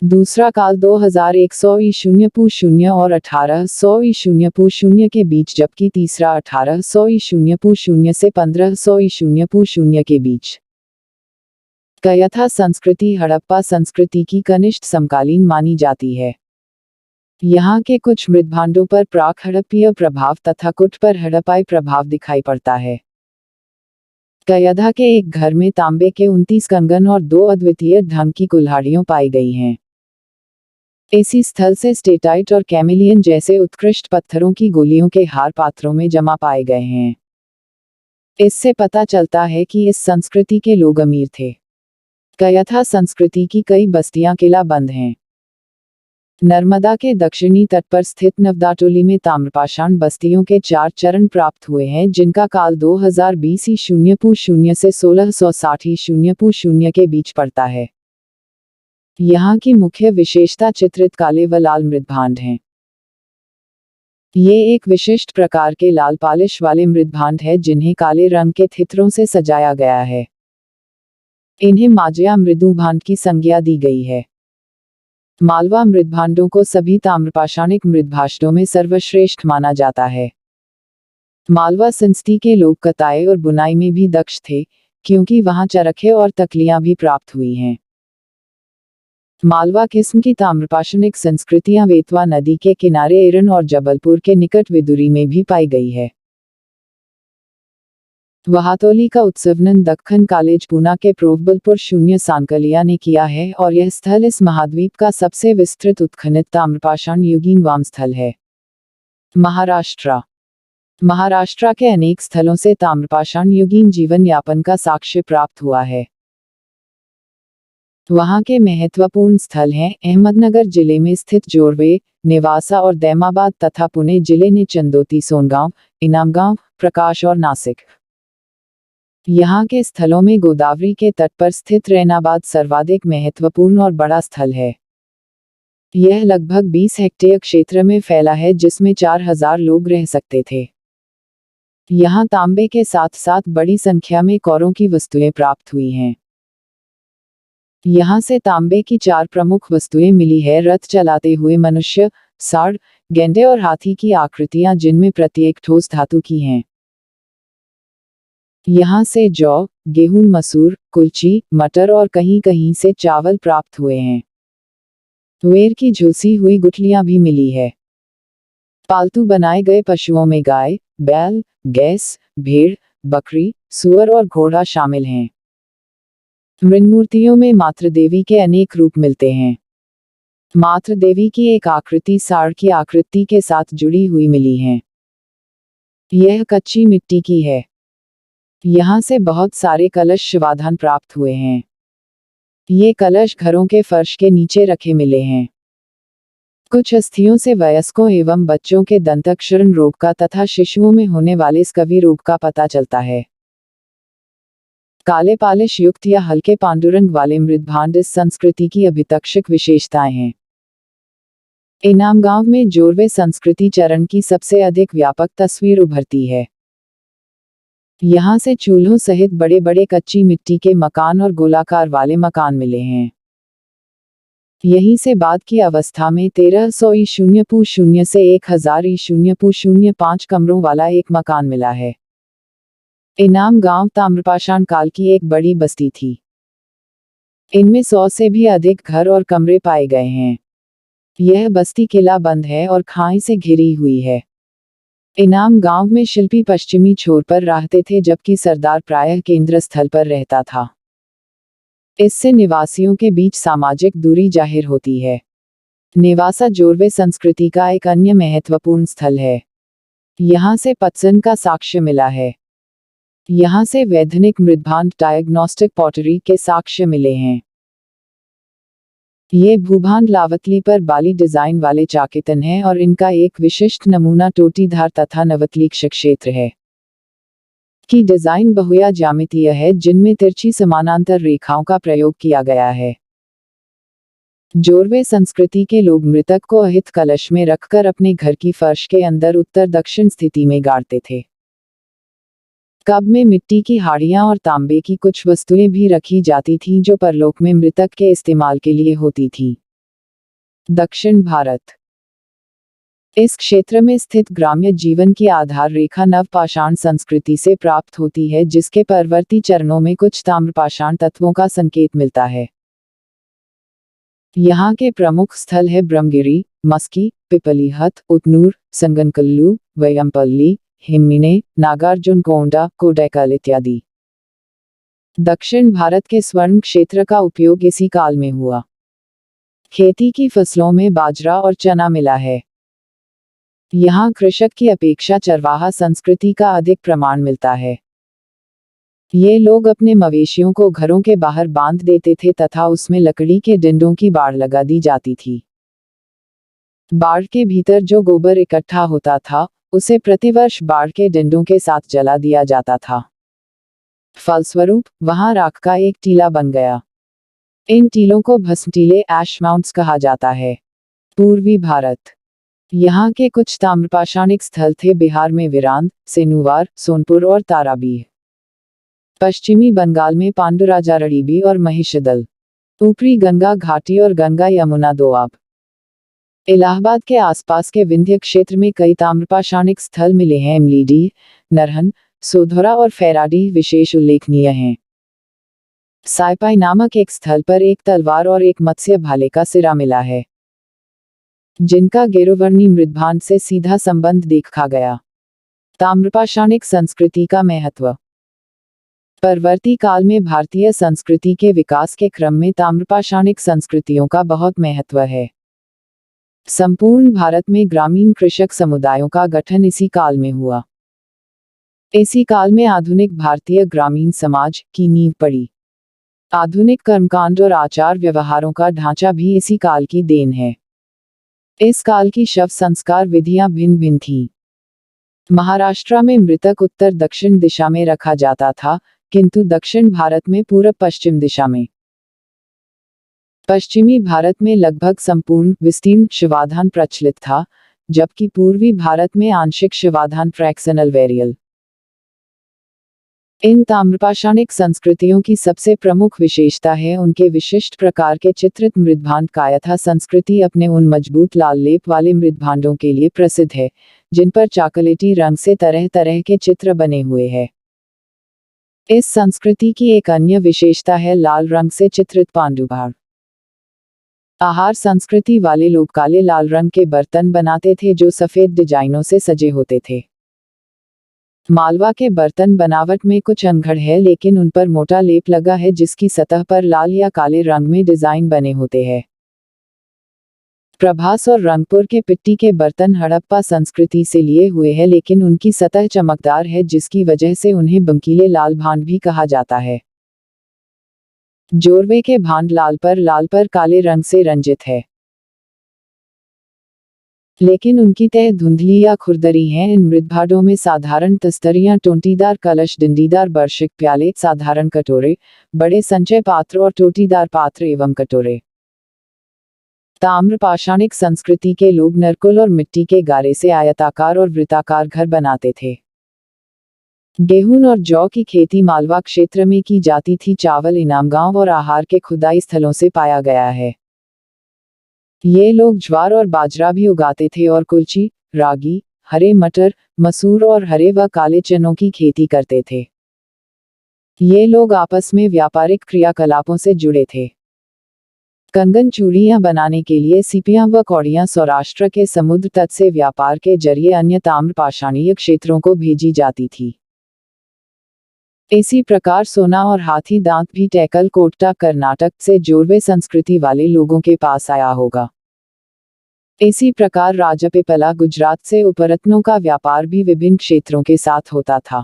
दूसरा काल 2100 ई पू शून्य और 1800 ई पू शून्य के बीच, जबकि तीसरा 1800 ई पू शून्य से 1500 ई पू शून्य के बीच। कैथा संस्कृति हड़प्पा संस्कृति की कनिष्ठ समकालीन मानी जाती है। यहाँ के कुछ मृद्भांडों पर प्राक हड़प्पीय प्रभाव तथा कुट पर हड़प्पाई प्रभाव दिखाई पड़ता है। कैथा के एक घर में तांबे के 29 कंगन और 2 अद्वितीय ढंग की कुल्हाड़ियां पाई गई हैं। इसी स्थल से स्टेटाइट और कैमिलियन जैसे उत्कृष्ट पत्थरों की गोलियों के हार पात्रों में जमा पाए गए हैं। इससे पता चलता है कि इस संस्कृति के लोग अमीर थे। कैथा संस्कृति की कई बस्तियां किला बंद हैं। नर्मदा के दक्षिणी तट पर स्थित नवदाटोली में ताम्रपाषाण बस्तियों के 4 चरण प्राप्त हुए हैं, जिनका काल 2020 ई पू शून्य से 1660 ई पू शून्य के बीच पड़ता है। यहाँ की मुख्य विशेषता चित्रित काले व लाल मृद्भांड हैं। ये एक विशिष्ट प्रकार के लाल पालिश वाले मृद्भांड है जिन्हें काले रंग के थित्रों से सजाया गया है। इन्हें माजया मृदुभांड की संज्ञा दी गई है। मालवा मृद्भांडों को सभी ताम्रपाषाणिक मृद्भांडों में सर्वश्रेष्ठ माना जाता है। मालवा संस्कृति के लोग कताई और बुनाई में भी दक्ष थे, क्योंकि वहां चरखे और तकलियां भी प्राप्त हुई हैं। मालवा किस्म की ताम्रपाषाणिक संस्कृतियां वेतवा नदी के किनारे एरन और जबलपुर के निकट विदुरी में भी पाई गई है। वहातोली का उत्सवनन दक्खन कॉलेज पूना के प्रोवबलपुर शून्य सांकलिया ने किया है और यह स्थल इस महाद्वीप का सबसे विस्तृत उत्खनित ताम्रपाषाण युगीन वाम स्थल है। महाराष्ट्र के अनेक स्थलों से ताम्रपाषाण युगीन जीवन यापन का साक्ष्य प्राप्त हुआ है। वहां के महत्वपूर्ण स्थल हैं अहमदनगर जिले में स्थित जोरवे, नेवासा और दैमाबाद तथा पुणे जिले में चंदोती, सोनगांव, इनामगांव, प्रकाश और नासिक। यहाँ के स्थलों में गोदावरी के तट पर स्थित रैनाबाद सर्वाधिक महत्वपूर्ण और बड़ा स्थल है। यह लगभग 20 हेक्टेयर क्षेत्र में फैला है, जिसमें 4000 लोग रह सकते थे। यहाँ तांबे के साथ साथ बड़ी संख्या में कौरों की वस्तुएं प्राप्त हुई हैं। यहाँ से तांबे की 4 प्रमुख वस्तुएं मिली है: रथ चलाते हुए मनुष्य, साड़, गेंडे और हाथी की आकृतियां, जिनमें प्रत्येक ठोस धातु की हैं। यहाँ से जौ, गेहूं, मसूर, कुलची, मटर और कहीं कहीं से चावल प्राप्त हुए हैं। तुअर की झुलसी हुई गुठलियां भी मिली है। पालतू बनाए गए पशुओं में गाय, बैल, गैस, भेड़, बकरी, सुअर और घोड़ा शामिल हैं। मृन्मूर्तियों में मातृ देवी के अनेक रूप मिलते हैं। मातृ देवी की एक आकृति साड़ की आकृति के साथ जुड़ी हुई मिली है। यह कच्ची मिट्टी की है। यहाँ से बहुत सारे कलश शिवाधान प्राप्त हुए हैं। ये कलश घरों के फर्श के नीचे रखे मिले हैं। कुछ अस्थियों से वयस्कों एवं बच्चों के दंतक्षरण रोग का तथा शिशुओं में होने वाले स्कवी रोग का पता चलता है। काले पालिश युक्त या हल्के पांडुरंग वाले मृद्भांड इस संस्कृति की अभितक्षक विशेषताएं हैं। इनामगांव में जोरवे संस्कृति चरण की सबसे अधिक व्यापक तस्वीर उभरती है। यहाँ से चूल्हों सहित बड़े बड़े कच्ची मिट्टी के मकान और गोलाकार वाले मकान मिले हैं। यहीं से बाद की अवस्था में 1300 ई पू शून्य से 1000 ई पू शून्य 5 कमरों वाला एक मकान मिला है। इनाम गांव ताम्रपाषाण काल की एक बड़ी बस्ती थी। इनमें 100 से भी अधिक घर और कमरे पाए गए हैं। यह बस्ती किला बंद है और खाई से घिरी हुई है। इनाम गांव में शिल्पी पश्चिमी छोर पर रहते थे, जबकि सरदार प्रायः केंद्र स्थल पर रहता था। इससे निवासियों के बीच सामाजिक दूरी जाहिर होती है। नेवासा जोरवे संस्कृति का एक अन्य महत्वपूर्ण स्थल है। यहाँ से पत्सन का साक्ष्य मिला है। यहाँ से वैधानिक मृदभांड डायग्नोस्टिक पॉटरी के साक्ष्य मिले हैं। ये भूभांड लावतली पर बाली डिजाइन वाले चाकितन हैं और इनका एक विशिष्ट नमूना टोटीधार तथा नवतली क्षेत्र है की डिजाइन बहुया ज्यामितीय है, जिनमें तिरछी समानांतर रेखाओं का प्रयोग किया गया है। जोरवे संस्कृति के लोग मृतक को अहित कलश में रखकर अपने घर की फर्श के अंदर उत्तर दक्षिण स्थिति में गाड़ते थे। कब में मिट्टी की हाड़ियां और तांबे की कुछ वस्तुएं भी रखी जाती थीं जो परलोक में मृतक के इस्तेमाल के लिए होती थीं। दक्षिण भारत। इस क्षेत्र में स्थित ग्राम्य जीवन की आधार रेखा नवपाषाण संस्कृति से प्राप्त होती है, जिसके परवर्ती चरणों में कुछ ताम्रपाषाण तत्वों का संकेत मिलता है। यहाँ के प्रमुख स्थल है ब्रह्मगिरी, मस्की, पिपलीहत, उतनूर, संगनकल्लू, वयम्पल्ली, हिम्मिने, नागार्जुनकोंडा, कोडैकल इत्यादि। दक्षिण भारत के स्वर्ण क्षेत्र का उपयोग इसी काल में हुआ। खेती की फसलों में बाजरा और चना मिला है। यहाँ कृषक की अपेक्षा चरवाहा संस्कृति का अधिक प्रमाण मिलता है। ये लोग अपने मवेशियों को घरों के बाहर बांध देते थे तथा उसमें लकड़ी के डंडों की बाड़ लगा दी जाती थी। बाड़ के भीतर जो गोबर इकट्ठा होता था उसे प्रतिवर्ष बाड़ के डंडों के साथ जला दिया जाता था। फलस्वरूप वहां राख का एक टीला बन गया। इन टीलों को भस्म टीले ऐश माउंट्स कहा जाता है। पूर्वी भारत। यहाँ के कुछ ताम्रपाषाणिक स्थल थे बिहार में विरांद, सेनुवार, सोनपुर और ताराबीह। पश्चिमी बंगाल में पांडुराजारड़ीबी और महिषदल। ऊपरी गंगा घाटी और गंगा यमुना दोआब। इलाहाबाद के आसपास के विंध्य क्षेत्र में कई ताम्रपाषाणिक स्थल मिले हैं। इमलीडीह, नरहन, सोधोरा और फैराडीह विशेष उल्लेखनीय हैं। साइपाई नामक एक स्थल पर एक तलवार और एक मत्स्य भाले का सिरा मिला है, जिनका गेरुवर्णी मृदभांड से सीधा संबंध देखा गया। ताम्रपाषाणिक संस्कृति का महत्व। परवर्ती काल में भारतीय संस्कृति के विकास के क्रम में ताम्रपाषाणिक संस्कृतियों का बहुत महत्व है। संपूर्ण भारत में ग्रामीण कृषक समुदायों का गठन इसी काल में हुआ। इसी काल में आधुनिक भारतीय ग्रामीण समाज की नींव पड़ी। आधुनिक कर्मकांड और आचार व्यवहारों का ढांचा भी इसी काल की देन है। इस काल की शव संस्कार विधियां भिन्न भिन्न थीं। महाराष्ट्र में मृतक उत्तर दक्षिण दिशा में रखा जाता था, किंतु दक्षिण भारत में पूर्व पश्चिम दिशा में। पश्चिमी भारत में लगभग संपूर्ण विस्तीर्ण शिवाधान प्रचलित था, जबकि पूर्वी भारत में आंशिक शिवाधान फ्रैक्शनल वेरियल। इन ताम्रपाषाणिक संस्कृतियों की सबसे प्रमुख विशेषता है उनके विशिष्ट प्रकार के चित्रित मृदभांड। कायथा संस्कृति अपने उन मजबूत लाल लेप वाले मृदभांडों के लिए प्रसिद्ध है, जिन पर चॉकलेटी रंग से तरह तरह के चित्र बने हुए हैं। इस संस्कृति की एक अन्य विशेषता है लाल रंग से चित्रित पांडुभांड। आहार संस्कृति वाले लोग काले लाल रंग के बर्तन बनाते थे जो सफेद डिजाइनों से सजे होते थे। मालवा के बर्तन बनावट में कुछ अनघड़ है, लेकिन उन पर मोटा लेप लगा है जिसकी सतह पर लाल या काले रंग में डिजाइन बने होते हैं। प्रभास और रंगपुर के पिट्टी के बर्तन हड़प्पा संस्कृति से लिए हुए हैं, लेकिन उनकी सतह चमकदार है जिसकी वजह से उन्हें बंकीले लाल भांड भी कहा जाता है। जोरवे के भांड लाल पर काले रंग से रंजित है, लेकिन उनकी तह धुंधली या खुरदरी हैं। इन मृदभांडों में साधारण तस्तरियां, टोंटीदार कलश, डंडीदार बर्शिक प्याले, साधारण कटोरे, बड़े संचय पात्र और टोटीदार पात्र एवं कटोरे। ताम्रपाषाणिक संस्कृति के लोग नरकुल और मिट्टी के गारे से आयताकार और वृत्ताकार घर बनाते थे। गेहूं और जौ की खेती मालवा क्षेत्र में की जाती थी। चावल इनामगांव और आहार के खुदाई स्थलों से पाया गया है। ये लोग ज्वार और बाजरा भी उगाते थे और कुल्ची, रागी, हरे मटर, मसूर और हरे व काले चनों की खेती करते थे। ये लोग आपस में व्यापारिक क्रियाकलापों से जुड़े थे। कंगन चूड़ियां बनाने के लिए सीपियां व कौड़ियां सौराष्ट्र के समुद्र तट से व्यापार के जरिए अन्य ताम्रपाषाणीय क्षेत्रों को भेजी जाती थी। इसी प्रकार सोना और हाथी दांत भी टैकल कोट्टा कर्नाटक से जोरवे संस्कृति वाले लोगों के पास आया होगा। इसी प्रकार राजपिपला गुजरात से उपरत्नों का व्यापार भी विभिन्न क्षेत्रों के साथ होता था।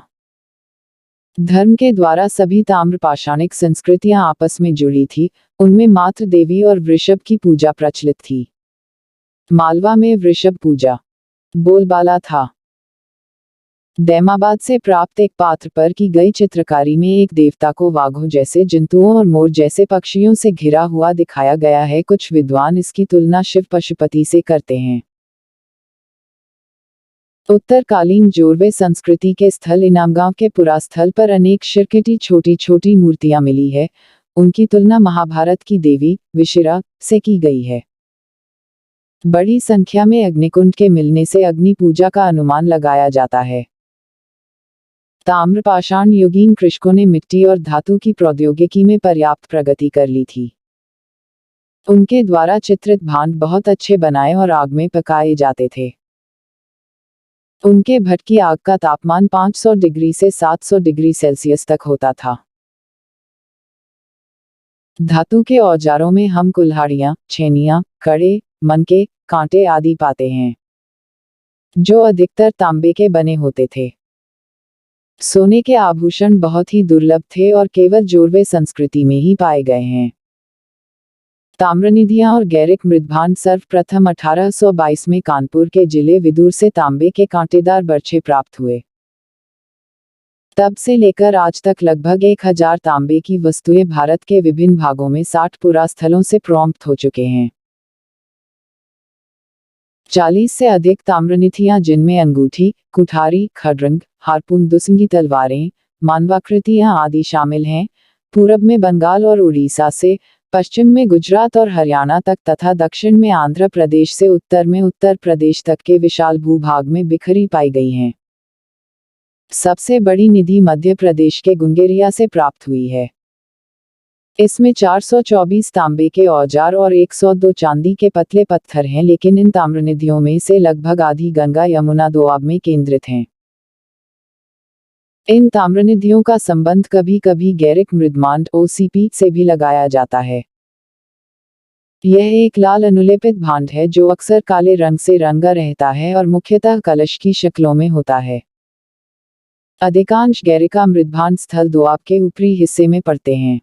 धर्म के द्वारा सभी ताम्रपाषाणिक संस्कृतियां आपस में जुड़ी थी, उनमें मात्र देवी और वृषभ की पूजा प्रचलित थी। मालवा में वृषभ पूजा बोलबाला था। दैमाबाद से प्राप्त एक पात्र पर की गई चित्रकारी में एक देवता को वाघों जैसे जंतुओं और मोर जैसे पक्षियों से घिरा हुआ दिखाया गया है। कुछ विद्वान इसकी तुलना शिव पशुपति से करते हैं। उत्तरकालीन जोरवे संस्कृति के स्थल इनामगांव के पुरास्थल पर अनेक शिव की छोटी छोटी मूर्तियां मिली है। उनकी तुलना महाभारत की देवी विशिरा से की गई है। बड़ी संख्या में अग्निकुंड के मिलने से अग्नि पूजा का अनुमान लगाया जाता है। ताम्रपाषाण युगीन कृषकों ने मिट्टी और धातु की प्रौद्योगिकी में पर्याप्त प्रगति कर ली थी। उनके द्वारा चित्रित भांड बहुत अच्छे बनाए और आग में पकाए जाते थे। उनके भट्ट की आग का तापमान 500 डिग्री से 700 डिग्री सेल्सियस तक होता था। धातु के औजारों में हम कुल्हाड़ियां, छेनियां, कड़े, मनके, कांटे आदि पाते हैं, जो अधिकतर तांबे के बने होते थे। सोने के आभूषण बहुत ही दुर्लभ थे और केवल जोरवे संस्कृति में ही पाए गए हैं। ताम्रनिधियां और गैरिक मृदभांड सर्वप्रथम 1822 में कानपुर के जिले विदुर से तांबे के कांटेदार बर्छे प्राप्त हुए। तब से लेकर आज तक लगभग 1000 तांबे की वस्तुएं भारत के विभिन्न भागों में 60 पुरास्थलों से प्राप्त हो चुके हैं। 40 से अधिक ताम्रनिधियां, जिनमें अंगूठी, कुठारी, खड्रंग, हारपून, दुसंगी तलवारें, मानवाकृतियां आदि शामिल हैं, पूरब में बंगाल और उड़ीसा से, पश्चिम में गुजरात और हरियाणा तक तथा दक्षिण में आंध्र प्रदेश से उत्तर में उत्तर प्रदेश तक के विशाल भूभाग में बिखरी पाई गई हैं। सबसे बड़ी निधि मध्य प्रदेश के गुंगेरिया से प्राप्त हुई है। इसमें 424 तांबे के औजार और 102 चांदी के पतले पत्थर हैं, लेकिन इन ताम्रनिधियों में से लगभग आधी गंगा यमुना दोआब में केंद्रित हैं। इन ताम्रनिधियों का संबंध कभी कभी गैरिक मृदभांड OCP से भी लगाया जाता है। यह एक लाल अनुलेपित भांड है जो अक्सर काले रंग से रंगा रहता है और मुख्यतः कलश की शक्लों में होता है। अधिकांश गैरिका मृदभांड स्थल दोआब के ऊपरी हिस्से में पड़ते हैं।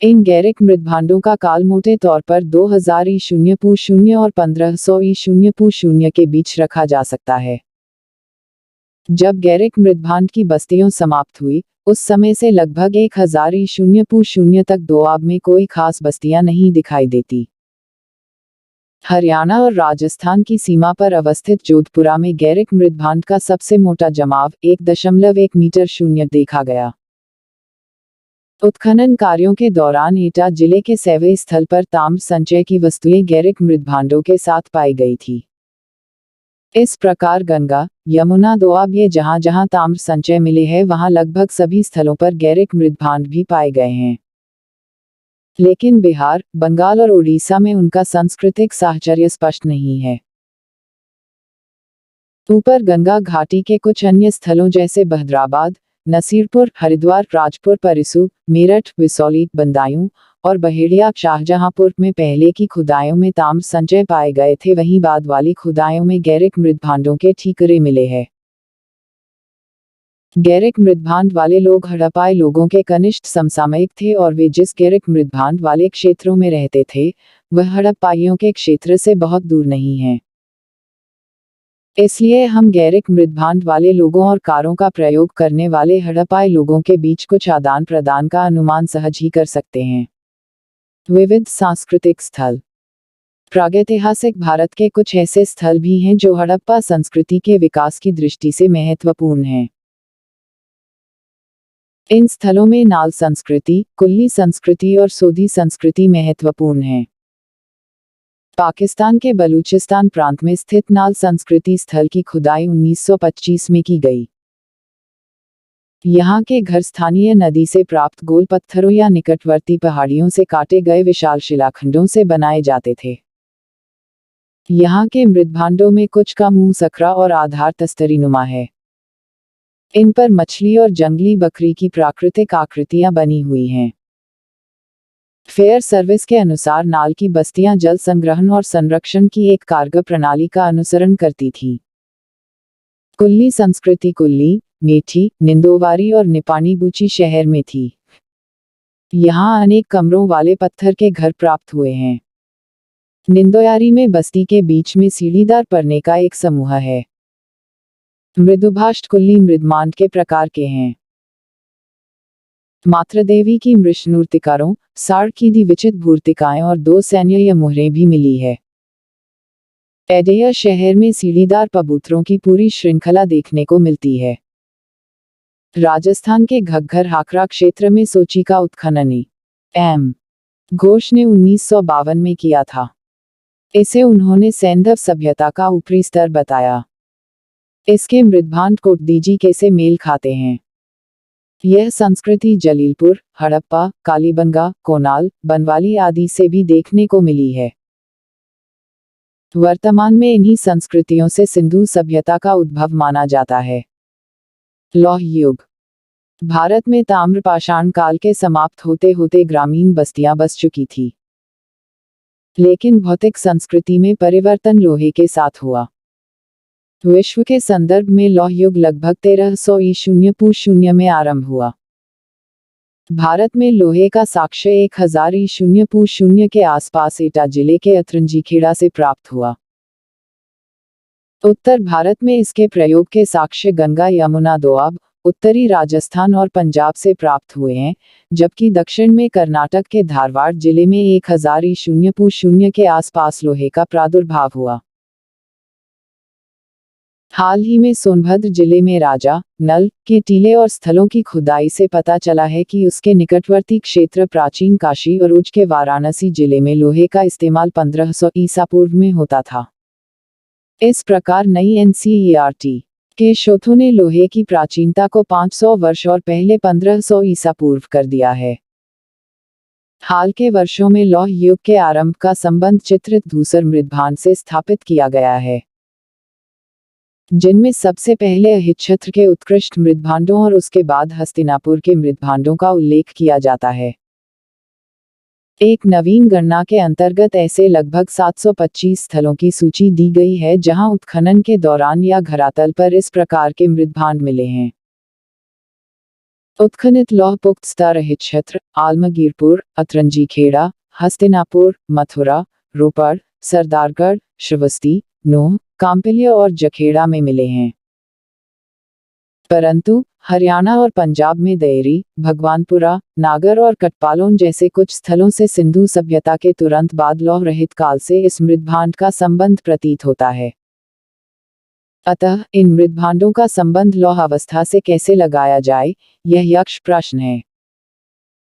इन गैरिक मृदभांडों का काल मोटे तौर पर 2000 ईशून्य पू 0 और 1500 ईशून्य पू 0 के बीच रखा जा सकता है। जब गैरिक मृदभांड की बस्तियों समाप्त हुई, उस समय से लगभग 1000 ईशून्य पू 0 तक दोआब में कोई खास बस्तियां नहीं दिखाई देती। हरियाणा और राजस्थान की सीमा पर अवस्थित जोधपुरा में गैरिक मृदभांड का सबसे मोटा जमाव 1.1 मीटर 0 देखा गया। उत्खनन कार्यों के दौरान एटा जिले के सैवे स्थल पर ताम्र संचय की वस्तुएं गैरिक मृदभांडों के साथ पाई गई थी। इस प्रकार गंगा, यमुना दोआब ये जहां जहां ताम्र संचय मिले हैं, वहां लगभग सभी स्थलों पर गैरिक मृदभांड भी पाए गए हैं। लेकिन बिहार, बंगाल और उड़ीसा में उनका सांस्कृतिक साहचर्य स्पष्ट नहीं है। ऊपर गंगा घाटी के कुछ अन्य स्थलों जैसे बहदराबाद, नसीरपुर, हरिद्वार, राजपुर, परिसु, मेरठ, विसौली, बंदायूं और बहेड़िया, शाहजहांपुर में पहले की खुदाइयों में ताम्र संचय पाए गए थे, वहीं बाद वाली खुदाइयों में गैरिक मृदभांडों के ठीकरे मिले हैं। गैरिक मृदभांड वाले लोग हड़प्पाई लोगों के कनिष्ठ समसामयिक थे और वे जिस गैरिक मृदभांड वाले क्षेत्रों में रहते थे, वह हड़प्पाइयों के क्षेत्र से बहुत दूर नहीं है। इसलिए हम गैरिक मृदभांड वाले लोगों और कारों का प्रयोग करने वाले हड़प्पाई लोगों के बीच कुछ आदान प्रदान का अनुमान सहज ही कर सकते हैं। विविध सांस्कृतिक स्थल। प्रागैतिहासिक भारत के कुछ ऐसे स्थल भी हैं जो हड़प्पा संस्कृति के विकास की दृष्टि से महत्वपूर्ण हैं। इन स्थलों में नाल संस्कृति, कुल्ली संस्कृति और सोधी संस्कृति महत्वपूर्ण हैं। पाकिस्तान के बलूचिस्तान प्रांत में स्थित नाल संस्कृति स्थल की खुदाई 1925 में की गई। यहाँ के घर स्थानीय नदी से प्राप्त गोल पत्थरों या निकटवर्ती पहाड़ियों से काटे गए विशाल शिलाखंडों से बनाए जाते थे। यहाँ के मृदभांडों में कुछ का मुंह सकरा और आधार तस्तरीनुमा है। इन पर मछली और जंगली बकरी की प्राकृतिक आकृतियां बनी हुई हैं। फेयर सर्विस के अनुसार नाल की बस्तियां जल संग्रहण और संरक्षण की एक कारगर प्रणाली का अनुसरण करती थीं। कुल्ली संस्कृति। कुल्ली मेठी, निंदोवारी और निपानीबुची शहर में थी। यहाँ अनेक कमरों वाले पत्थर के घर प्राप्त हुए हैं। निंदोयारी में बस्ती के बीच में सीढ़ीदार परने का एक समूह है। मृदुभाष्ट-कुल्ली मृदमांड के प्रकार के हैं। मातृदेवी की मृष्णूर्तिकारों, साड़ की विचित भूर्तिकाएं और 2 सैन्य मुहरें भी मिली है। एडेया शहर में सीढ़ीदार कबूतरों की पूरी श्रृंखला देखने को मिलती है। राजस्थान के घग्घर हाकरा क्षेत्र में सोची का उत्खनन एम घोष ने 1952 में किया था। इसे उन्होंने सैंधव सभ्यता का ऊपरी स्तर बताया। इसके मृदभांड कोटदीजी के से मेल खाते हैं। यह संस्कृति जलीलपुर, हड़प्पा, कालीबंगा, कोनाल, बनवाली आदि से भी देखने को मिली है। वर्तमान में इन्हीं संस्कृतियों से सिंधु सभ्यता का उद्भव माना जाता है। लौह युग। भारत में ताम्रपाषाण काल के समाप्त होते होते ग्रामीण बस्तियां बस चुकी थी, लेकिन भौतिक संस्कृति में परिवर्तन लोहे के साथ हुआ। विश्व के संदर्भ में लौह युग लगभग 1300 ईशून्य पू.0 में आरंभ हुआ। भारत में लोहे का साक्ष्य 1000 ईशून्य पू.0 के आसपास एटा जिले के अतरंजीखेड़ा से प्राप्त हुआ। उत्तर भारत में इसके प्रयोग के साक्ष्य गंगा यमुना दोआब, उत्तरी राजस्थान और पंजाब से प्राप्त हुए हैं, जबकि दक्षिण में कर्नाटक के धारवाड़ जिले में 1000 ईशून्य पू.0 के आसपास लोहे का प्रादुर्भाव हुआ। हाल ही में सोनभद्र जिले में राजा, नल के टीले और स्थलों की खुदाई से पता चला है कि उसके निकटवर्ती क्षेत्र प्राचीन काशी और उज के वाराणसी जिले में लोहे का इस्तेमाल 1500 ईसा पूर्व में होता था। इस प्रकार नई एनसीईआरटी के शोधों ने लोहे की प्राचीनता को 500 वर्ष और पहले 1500 ईसा पूर्व कर दिया है। हाल के वर्षों में लौह युग के आरंभ का संबंध चित्रित धूसर मृदभांड से स्थापित किया गया है, जिनमें सबसे पहले अहिच्छत्र के उत्कृष्ट मृदभांडों और उसके बाद हस्तिनापुर के मृदभांडों का उल्लेख किया जाता है। एक नवीन गणना के अंतर्गत ऐसे लगभग 725 स्थलों की सूची दी गई है जहां उत्खनन के दौरान या धरातल पर इस प्रकार के मृदभांड मिले हैं। उत्खनित लौह पुख्त स्तर अहिच्छत्र, आलमगीरपुर, अतरंजीखेड़ा, हस्तिनापुर, मथुरा, रोपड़, सरदारगढ़, श्रावस्ती, नूंह, कांपिल्य और जखेड़ा में मिले हैं। परंतु हरियाणा और पंजाब में देरी, भगवानपुरा, नागर और कटपालों जैसे कुछ स्थलों से सिंधु सभ्यता के तुरंत बाद लौह रहित काल से इस मृदभांड का संबंध प्रतीत होता है। अतः इन मृदभांडों का संबंध लौह अवस्था से कैसे लगाया जाए, यह यक्ष प्रश्न है।